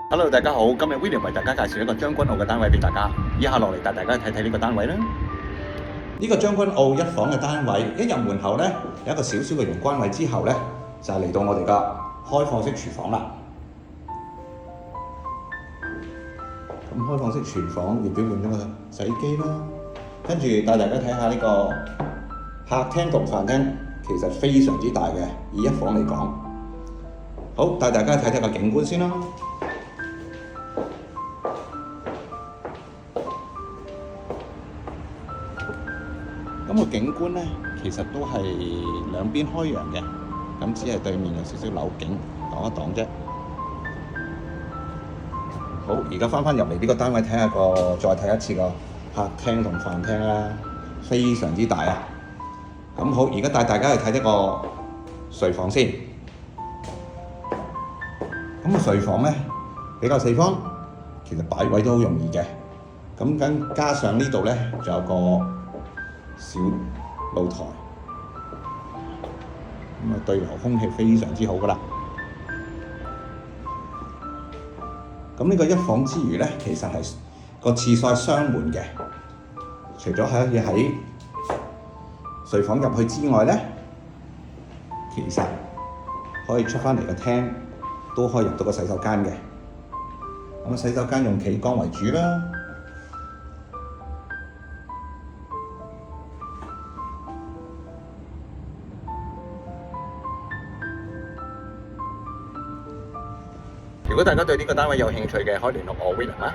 Hello，大家好，今日 William 為大家介紹一個將軍澳嘅單位俾大家。以下落嚟帶大家睇睇呢個單位啦。呢個將軍澳一房嘅單位，一入門口咧有一個小小嘅玄關位之後咧，就係嚟到我哋嘅開放式廚房啦。咁開放式廚房亦表現咗個洗衣機啦，跟住帶大家睇下呢個客廳同飯廳，其實非常之大嘅，以一房嚟講。好，帶大家睇睇個景觀先啦。咁個景觀咧，其實都係兩邊開揚嘅，咁只係對面有少少樓景擋一擋啫。好，而家翻入嚟呢個單位睇下再睇一次個客廳同飯廳啦，非常之大啊！咁好，而家帶大家去睇一個睡房先。咁個睡房咧比較四方，其實擺位都好容易嘅。咁加上呢度咧，仲有個小露台，咁啊對流空氣非常之好噶啦。咁呢個一房之餘咧，其實係個廁所係雙門嘅，除咗可以喺睡房入去之外咧，其實可以出翻嚟個廳，都可以入到個洗手間嘅。咁洗手間用企缸為主啦。如果大家對呢個單位有興趣嘅，可以聯絡我 William 啦。